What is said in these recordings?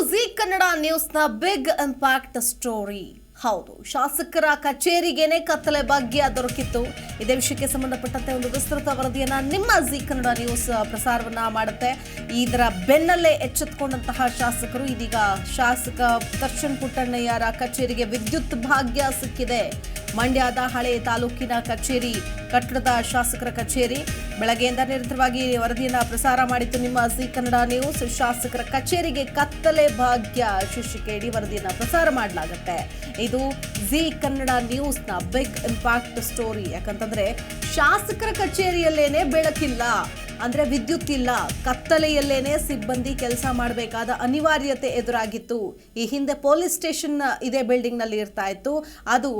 G Kannada ನ್ಯೂಸ್ನ big impact story. ಹೌದು, ಶಾಸಕರ ಕಚೇರಿಗೇನೆ ಕತ್ತಲೆ ಭಾಗ್ಯ ದೊರಕಿತ್ತು. ಇದೇ ವಿಷಯಕ್ಕೆ ಸಂಬಂಧಪಟ್ಟಂತೆ ಒಂದು ವಿಸ್ತೃತ ವರದಿಯನ್ನ ನಿಮ್ಮ ಜಿ ಕನ್ನಡ ನ್ಯೂಸ್ ಪ್ರಸಾರವನ್ನ ಮಾಡುತ್ತೆ. ಇದರ ಬೆನ್ನಲ್ಲೇ ಎಚ್ಚೆತ್ತುಕೊಂಡಂತಹ ಶಾಸಕರು ಇದೀಗ ಶಾಸಕ ದರ್ಶನ್ ಪುಟ್ಟಣ್ಣಯ್ಯರ ಕಚೇರಿಗೆ ವಿದ್ಯುತ್ ಭಾಗ್ಯ ಸಿಕ್ಕಿದೆ. ಮಂಡ್ಯದ ಹಳೆ ತಾಲೂಕಿನ ಕಚೇರಿ ಕಟ್ಟಡದ ಶಾಸಕರ ಕಚೇರಿ ಬೆಳಗ್ಗೆಯಿಂದ ನಿರಂತರವಾಗಿ ವರದಿಯನ್ನ ಪ್ರಸಾರ ಮಾಡಿತ್ತು ನಿಮ್ಮ ಜಿ ಕನ್ನಡ ನ್ಯೂಸ್. ಶಾಸಕರ ಕಚೇರಿಗೆ ಕತ್ತಲೆ ಭಾಗ್ಯ ಶೀರ್ಷಿಕೆಯಡಿ ವರದಿಯನ್ನ ಪ್ರಸಾರ ಮಾಡಲಾಗುತ್ತೆ. ಇದು ಜಿ ಕನ್ನಡ ನ್ಯೂಸ್ನ ಬಿಗ್ ಇಂಪ್ಯಾಕ್ಟ್ ಸ್ಟೋರಿ. ಯಾಕಂತಂದ್ರೆ ಶಾಸಕರ ಕಚೇರಿಯಲ್ಲೇನೆ ಬೆಳಕಿಲ್ಲ, ಅಂದ್ರೆ ವಿದ್ಯುತ್ ಇಲ್ಲ, ಕತ್ತಲೆಯಲ್ಲೇನೆ ಸಿಬ್ಬಂದಿ ಕೆಲಸ ಮಾಡಬೇಕಾದ ಅನಿವಾರ್ಯತೆ ಎದುರಾಗಿತ್ತು. ಈ ಹಿಂದೆ ಪೊಲೀಸ್ ಸ್ಟೇಷನ್ ಇದೇ ಬಿಲ್ಡಿಂಗ್ ನಲ್ಲಿ ಇರ್ತಾ ಇತ್ತು. ಅದು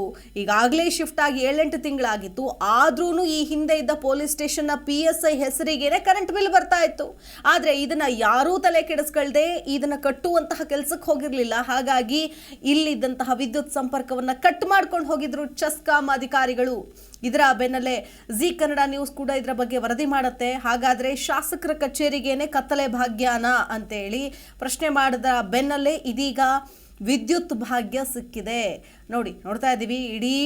ಈಗಾಗಲೇ ಶಿಫ್ಟ್ ಆಗಿ 7-8 ತಿಂಗಳಾಗಿತ್ತು. ಆದ್ರೂ ಈ ಹಿಂದೆ ಇದ್ದ ಪೊಲೀಸ್ ಸ್ಟೇಷನ್ ನ PSI ಹೆಸರಿಗೇನೆ ಕರೆಂಟ್ ಬಿಲ್ ಬರ್ತಾ ಇತ್ತು. ಆದ್ರೆ ಇದನ್ನ ಯಾರೂ ತಲೆ ಕೆಡಿಸ್ಕೊಳ್ದೆ ಇದನ್ನ ಕಟ್ಟುವಂತಹ ಕೆಲಸಕ್ಕೆ ಹೋಗಿರ್ಲಿಲ್ಲ. ಹಾಗಾಗಿ ಇಲ್ಲಿದ್ದಂತಹ ವಿದ್ಯುತ್ ಸಂಪರ್ಕವನ್ನ ಕಟ್ ಮಾಡ್ಕೊಂಡು ಹೋಗಿದ್ರು ಚೆಸ್ಕಾಂ ಅಧಿಕಾರಿಗಳು. ಇದರ ಬೆನ್ನಲ್ಲೇ ಜಿ ಕನ್ನಡ ನ್ಯೂಸ್ ಕೂಡ ಇದರ ಬಗ್ಗೆ ವರದಿ ಮಾಡುತ್ತೆ. ಹಾಗಾದ್ರೆ ಶಾಸಕರ ಕಚೇರಿಗೇನೆ ಕತ್ತಲೆ ಭಾಗ್ಯನಾ ಅಂತೇಳಿ ಪ್ರಶ್ನೆ ಮಾಡಿದ ಬೆನ್ನಲ್ಲೇ ಇದೀಗ ವಿದ್ಯುತ್ ಭಾಗ್ಯ ಸಿಕ್ಕಿದೆ. ನೋಡ್ತಾ ಇದ್ದೀವಿ, ಇಡೀ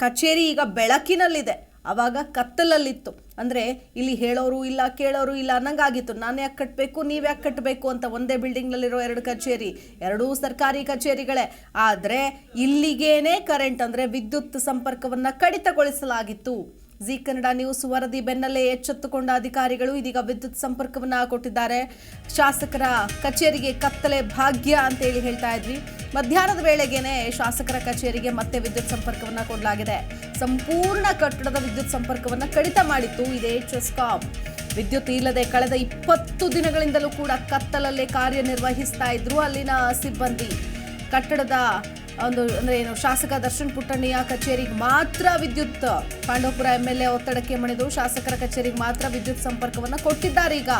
ಕಚೇರಿ ಈಗ ಬೆಳಕಿನಲ್ಲಿದೆ. ಅವಾಗ ಕತ್ತಲಲ್ಲಿತ್ತು. ಅಂದ್ರೆ ಇಲ್ಲಿ ಹೇಳೋರು ಇಲ್ಲ, ಕೇಳೋರು ಇಲ್ಲ ಅನ್ನಂಗಾಗಿತ್ತು. ನಾನು ಯಾಕೆ ಕಟ್ಟಬೇಕು, ನೀವು ಯಾಕೆ ಕಟ್ಟಬೇಕು ಅಂತ. ಒಂದೇ ಬಿಲ್ಡಿಂಗ್ ನಲ್ಲಿರೋ 2 ಕಚೇರಿ, 2 ಸರ್ಕಾರಿ ಕಚೇರಿಗಳೇ. ಆದ್ರೆ ಇಲ್ಲಿಗೇನೆ ಕರೆಂಟ್ ಅಂದ್ರೆ ವಿದ್ಯುತ್ ಸಂಪರ್ಕವನ್ನ ಕಡಿತಗೊಳಿಸಲಾಗಿತ್ತು. ಜಿ ಕನ್ನಡ ನ್ಯೂಸ್ ವರದಿ ಬೆನ್ನಲ್ಲೇ ಎಚ್ಚೆತ್ತುಕೊಂಡ ಅಧಿಕಾರಿಗಳು ಇದೀಗ ವಿದ್ಯುತ್ ಸಂಪರ್ಕವನ್ನ ಕೊಟ್ಟಿದ್ದಾರೆ. ಶಾಸಕರ ಕಚೇರಿಗೆ ಕತ್ತಲೆ ಭಾಗ್ಯ ಅಂತ ಹೇಳಿ ಹೇಳ್ತಾ ಇದ್ವಿ. ಮಧ್ಯಾಹ್ನದ ವೇಳೆಗೇನೆ ಶಾಸಕರ ಕಚೇರಿಗೆ ಮತ್ತೆ ವಿದ್ಯುತ್ ಸಂಪರ್ಕವನ್ನ ಕೊಡಲಾಗಿದೆ. ಸಂಪೂರ್ಣ ಕಟ್ಟಡದ ವಿದ್ಯುತ್ ಸಂಪರ್ಕವನ್ನ ಕಡಿತ ಮಾಡಿತ್ತು ಇದೇ ಚೆಸ್ಕಾಂ. ವಿದ್ಯುತ್ ಇಲ್ಲದೆ ಕಳೆದ 20 ದಿನಗಳಿಂದಲೂ ಕೂಡ ಕತ್ತಲಲ್ಲೇ ಕಾರ್ಯನಿರ್ವಹಿಸ್ತಾ ಇದ್ರು ಅಲ್ಲಿನ ಸಿಬ್ಬಂದಿ. ಕಟ್ಟಡದ ಶಾಸಕ ದರ್ಶನ್ ಪುಟ್ಟಣ್ಣಯ್ಯ ಕಚೇರಿಗೆ ಮಾತ್ರ ವಿದ್ಯುತ್, ಪಾಂಡವಪುರ MLA ಒತ್ತಡಕ್ಕೆ ಮಣಿದು ಶಾಸಕರ ಕಚೇರಿಗೆ ಮಾತ್ರ ವಿದ್ಯುತ್ ಸಂಪರ್ಕವನ್ನ ಕೊಟ್ಟಿದ್ದಾರೆ. ಈಗ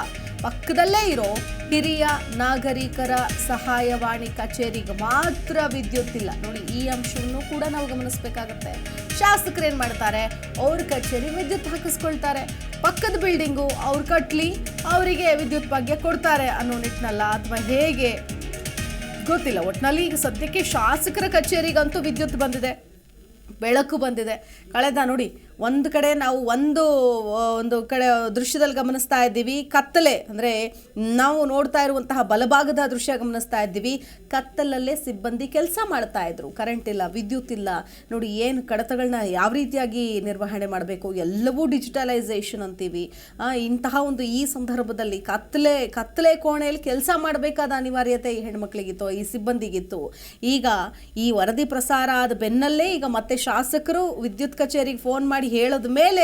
ಪಕ್ಕದಲ್ಲೇ ಇರೋ ಹಿರಿಯ ನಾಗರಿಕರ ಸಹಾಯವಾಣಿ ಕಚೇರಿಗೆ ಮಾತ್ರ ವಿದ್ಯುತ್ ಇಲ್ಲ. ಈ ಅಂಶವನ್ನು ಕೂಡ ನಾವು ಗಮನಿಸಬೇಕಾಗುತ್ತೆ. ಶಾಸಕರು ಏನ್ ಮಾಡ್ತಾರೆ, ಅವ್ರ ಕಚೇರಿ ವಿದ್ಯುತ್ ಹಾಕಿಸ್ಕೊಳ್ತಾರೆ. ಪಕ್ಕದ ಬಿಲ್ಡಿಂಗು ಅವ್ರು ಕಟ್ಲಿ, ಅವರಿಗೆ ವಿದ್ಯುತ್ ಭಾಗ್ಯ ಕೊಡ್ತಾರೆ ಅನ್ನೋ ನಿಟ್ಟಿನಲ್ಲ ಅಥವಾ ಹೇಗೆ ಗೊತ್ತಿಲ್ಲ. ಒಟ್ಟಿನಲ್ಲಿ ಈಗ ಸದ್ಯಕ್ಕೆ ಶಾಸಕರ ಕಚೇರಿಗಂತೂ ವಿದ್ಯುತ್ ಬಂದಿದೆ, ಬೆಳಕು ಬಂದಿದೆ. ಕಳೆದ ಒಂದು ಕಡೆ ನಾವು ಒಂದು ಕಡೆ ದೃಶ್ಯದಲ್ಲಿ ಗಮನಿಸ್ತಾ ಇದ್ದೀವಿ, ಕತ್ತಲೆ ಅಂದರೆ ನಾವು ನೋಡ್ತಾ ಇರುವಂತಹ ಬಲಭಾಗದ ದೃಶ್ಯ ಗಮನಿಸ್ತಾ ಇದ್ದೀವಿ. ಕತ್ತಲಲ್ಲೇ ಸಿಬ್ಬಂದಿ ಕೆಲಸ ಮಾಡ್ತಾ ಇದ್ರು. ಕರೆಂಟ್ ಇಲ್ಲ, ವಿದ್ಯುತ್ ಇಲ್ಲ. ಏನು ಕಡತಗಳನ್ನ ಯಾವ ರೀತಿಯಾಗಿ ನಿರ್ವಹಣೆ ಮಾಡಬೇಕು, ಎಲ್ಲವೂ ಡಿಜಿಟಲೈಸೇಷನ್ ಅಂತೀವಿ. ಇಂತಹ ಈ ಸಂದರ್ಭದಲ್ಲಿ ಕತ್ತಲೆ ಕೋಣೆಯಲ್ಲಿ ಕೆಲಸ ಮಾಡಬೇಕಾದ ಅನಿವಾರ್ಯತೆ ಈ ಹೆಣ್ಮಕ್ಳಿಗಿತ್ತು, ಈ ಸಿಬ್ಬಂದಿಗಿತ್ತು. ಈಗ ಈ ವರದಿ ಪ್ರಸಾರ ಆದ ಬೆನ್ನಲ್ಲೇ ಈಗ ಮತ್ತೆ ಶಾಸಕರು ವಿದ್ಯುತ್ ಕಚೇರಿಗೆ ಫೋನ್ ಮಾಡಿ ಹೇಳದ ಮೇಲೆ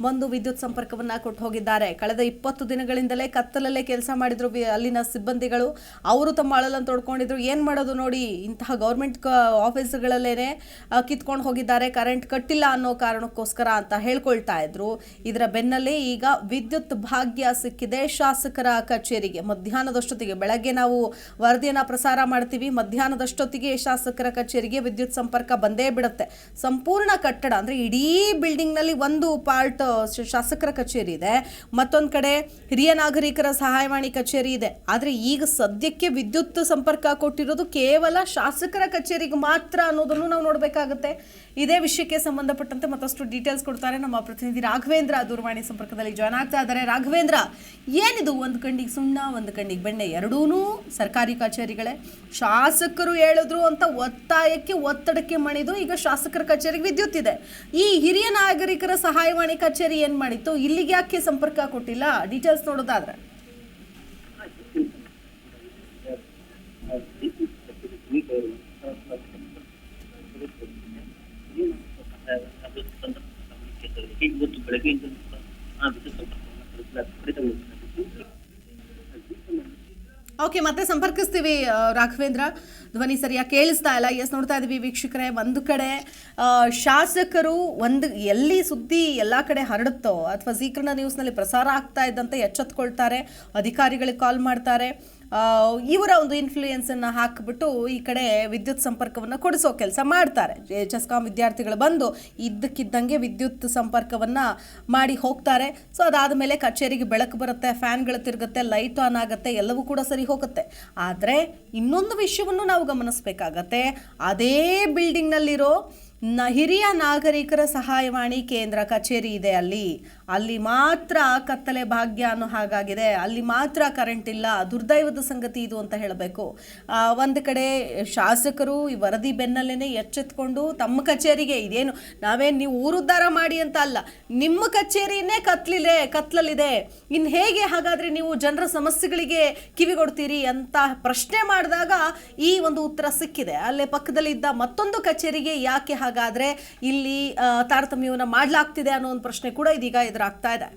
ಒಂದು ವಿದ್ಯುತ್ ಸಂಪರ್ಕವನ್ನ ಕೊಟ್ಟು ಹೋಗಿದ್ದಾರೆ. ಕಳೆದ 20 ದಿನಗಳಿಂದಲೇ ಕತ್ತಲಲ್ಲೇ ಕೆಲಸ ಮಾಡಿದ್ರು ಅಲ್ಲಿನ ಸಿಬ್ಬಂದಿಗಳು. ಅವರು ತಮ್ಮ ಅಳಲನ್ನು ತೋಡ್ಕೊಂಡಿದ್ರು. ಏನ್ ಮಾಡೋದು ಇಂತಹ ಗೌರ್ಮೆಂಟ್ ಆಫೀಸ್ಗಳಲ್ಲೇನೆ ಕಿತ್ಕೊಂಡು ಹೋಗಿದ್ದಾರೆ, ಕರೆಂಟ್ ಕಟ್ಟಿಲ್ಲ ಅನ್ನೋ ಕಾರಣಕ್ಕೋಸ್ಕರ ಅಂತ ಹೇಳ್ಕೊಳ್ತಾ ಇದ್ರು. ಇದರ ಬೆನ್ನಲ್ಲೇ ಈಗ ವಿದ್ಯುತ್ ಭಾಗ್ಯ ಸಿಕ್ಕಿದೆ ಶಾಸಕರ ಕಚೇರಿಗೆ. ಮಧ್ಯಾಹ್ನದಷ್ಟೊತ್ತಿಗೆ, ಬೆಳಗ್ಗೆ ನಾವು ವರದಿಯನ್ನ ಪ್ರಸಾರ ಮಾಡ್ತೀವಿ, ಮಧ್ಯಾಹ್ನದಷ್ಟೊತ್ತಿಗೆ ಶಾಸಕರ ಕಚೇರಿಗೆ ವಿದ್ಯುತ್ ಸಂಪರ್ಕ ಬಂದೇ ಬಿಡುತ್ತೆ. ಸಂಪೂರ್ಣ ಕಟ್ಟಡ ಅಂದ್ರೆ ಇಡೀ ಬಿಲ್ಡಿಂಗ್ ನಲ್ಲಿ ಒಂದು ಪಾರ್ಟ್ ಶಾಸಕರ ಕಚೇರಿ ಇದೆ, ಮತ್ತೊಂದು ಕಡೆ ಹಿರಿಯ ನಾಗರಿಕರ ಸಹಾಯವಾಣಿ ಕಚೇರಿ ಇದೆ. ಆದ್ರೆ ಈಗ ಸದ್ಯಕ್ಕೆ ವಿದ್ಯುತ್ ಸಂಪರ್ಕ ಕೊಟ್ಟಿರೋದು ಕೇವಲ ಶಾಸಕರ ಕಚೇರಿಗೆ ಮಾತ್ರ ಅನ್ನೋದನ್ನು ನಾವು ನೋಡಬೇಕಾಗುತ್ತೆ. ಇದೇ ವಿಷಯಕ್ಕೆ ಸಂಬಂಧಪಟ್ಟಂತೆ ಮತ್ತಷ್ಟು ಡೀಟೇಲ್ಸ್ ಕೊಡ್ತಾರೆ ನಮ್ಮ ಪ್ರತಿನಿಧಿ ರಾಘವೇಂದ್ರ. ದೂರವಾಣಿ ಸಂಪರ್ಕದಲ್ಲಿ ಜಾಯ್ನ್ ಆಗ್ತಾ ಇದ್ದಾರೆ. ರಾಘವೇಂದ್ರ, ಏನಿದು ಒಂದು ಕಣ್ಣಿಗೆ ಸುಣ್ಣ ಒಂದು ಕಣ್ಣಿಗೆ ಬೆಣ್ಣೆ, ಎರಡೂನು ಸರ್ಕಾರಿ ಕಚೇರಿಗಳೇ. ಶಾಸಕರು ಹೇಳಿದ್ರು ಅಂತ ಒತ್ತಡಕ್ಕೆ ಮಣಿದು ಈಗ ಶಾಸಕರ ಕಚೇರಿಗೆ ವಿದ್ಯುತ್ ಇದೆ. ಈ ಹಿರಿಯ ನಾಗರಿಕರ ಸಹಾಯವಾಣಿ ಕಚೇರಿ ಏನ್ ಮಾಡಿತ್ತು, ಇಲ್ಲಿಗೆ ಯಾಕೆ ಸಂಪರ್ಕ ಕೊಟ್ಟಿಲ್ಲ? ಡೀಟೇಲ್ಸ್ ನೋಡೋದಾದ್ರೆ. ಓಕೆ, ಮತ್ತೆ ಸಂಪರ್ಕಿಸ್ತೀವಿ ರಾಘವೇಂದ್ರ. ಧ್ವನಿ ಸರಿಯಾಗಿ ಕೇಳಿಸ್ತಾ ಇಲ್ಲ. ನೋಡ್ತಾ ಇದೀವಿ ವೀಕ್ಷಕರೇ, ಒಂದು ಕಡೆ ಶಾಸಕರು ಎಲ್ಲಿ ಸುದ್ದಿ ಎಲ್ಲ ಕಡೆ ಹರಡುತ್ತೋ ಅಥವಾ ಜಿ ಕನ್ನಡ ನ್ಯೂಸ್ನಲ್ಲಿ ಪ್ರಸಾರ ಆಗ್ತಾ ಇದ್ದಂತೆ ಎಚ್ಚೆತ್ಕೊಳ್ತಾರೆ, ಅಧಿಕಾರಿಗಳಿಗೆ ಕಾಲ್ ಮಾಡ್ತಾರೆ. ಇವರ ಒಂದು ಇನ್ಫ್ಲೂಯೆನ್ಸನ್ನು ಹಾಕಿಬಿಟ್ಟು ಈ ಕಡೆ ವಿದ್ಯುತ್ ಸಂಪರ್ಕವನ್ನು ಕೊಡಿಸೋ ಕೆಲಸ ಮಾಡ್ತಾರೆ. ಚೆಸ್ಕಾಂ ವಿದ್ಯಾರ್ಥಿಗಳು ಬಂದು ಇದ್ದಕ್ಕಿದ್ದಂಗೆ ವಿದ್ಯುತ್ ಸಂಪರ್ಕವನ್ನು ಮಾಡಿ ಹೋಗ್ತಾರೆ. ಸೊ ಅದಾದ ಮೇಲೆ ಕಚೇರಿಗೆ ಬೆಳಕು ಬರುತ್ತೆ, ಫ್ಯಾನ್ಗಳು ತಿರುಗುತ್ತೆ, ಲೈಟ್ ಆನ್ ಆಗುತ್ತೆ, ಎಲ್ಲವೂ ಕೂಡ ಸರಿ ಹೋಗುತ್ತೆ. ಆದರೆ ಇನ್ನೊಂದು ವಿಷಯವನ್ನು ನಾವು ಗಮನಿಸಬೇಕಾಗತ್ತೆ. ಅದೇ ಬಿಲ್ಡಿಂಗ್ನಲ್ಲಿರೋ ಹಿರಿಯ ನಾಗರಿಕರ ಸಹಾಯವಾಣಿ ಕೇಂದ್ರ ಕಚೇರಿ ಇದೆ, ಅಲ್ಲಿ ಮಾತ್ರ ಕತ್ತಲೆ ಭಾಗ್ಯ ಅನ್ನೋ ಹಾಗಾಗಿದೆ. ಅಲ್ಲಿ ಮಾತ್ರ ಕರೆಂಟ್ ಇಲ್ಲ. ದುರ್ದೈವದ ಸಂಗತಿ ಇದು ಅಂತ ಹೇಳಬೇಕು. ಒಂದು ಕಡೆ ಶಾಸಕರು ಈ ವರದಿ ಬೆನ್ನಲ್ಲೇ ಎಚ್ಚೆತ್ಕೊಂಡು ತಮ್ಮ ಕಚೇರಿಗೆ ಇದೇನು ನೀವು ಊರುದ್ಧಾರ ಮಾಡಿ ಅಂತ ಅಲ್ಲ, ನಿಮ್ಮ ಕಚೇರಿನೇ ಕತ್ಲಲ್ಲಿದೆ, ಇನ್ನು ಹೇಗೆ ಹಾಗಾದರೆ ನೀವು ಜನರ ಸಮಸ್ಯೆಗಳಿಗೆ ಕಿವಿಗೊಡ್ತೀರಿ ಅಂತ ಪ್ರಶ್ನೆ ಮಾಡಿದಾಗ ಈ ಒಂದು ಉತ್ತರ ಸಿಕ್ಕಿದೆ. ಅಲ್ಲೇ ಪಕ್ಕದಲ್ಲಿದ್ದ ಮತ್ತೊಂದು ಕಚೇರಿಗೆ ಯಾಕೆ ಹಾಗಾದರೆ ಇಲ್ಲಿ ತಾರತಮ್ಯವನ್ನು ಮಾಡಲಾಗ್ತಿದೆ ಅನ್ನೋ ಒಂದು ಪ್ರಶ್ನೆ ಕೂಡ ಇದೀಗ ಎದುರಾಗ್ತಾ ಇದೆ.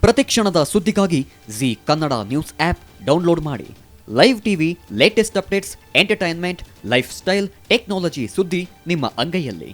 ಪ್ರತಿಕ್ಷಣದ ಸುದ್ದಿಗಾಗಿ Zee Kannada news app download ಮಾಡಿ. Live TV, latest updates, entertainment, lifestyle, technology ಸುದ್ದಿ ನಿಮ್ಮ ಅಂಗೈಯಲ್ಲಿ.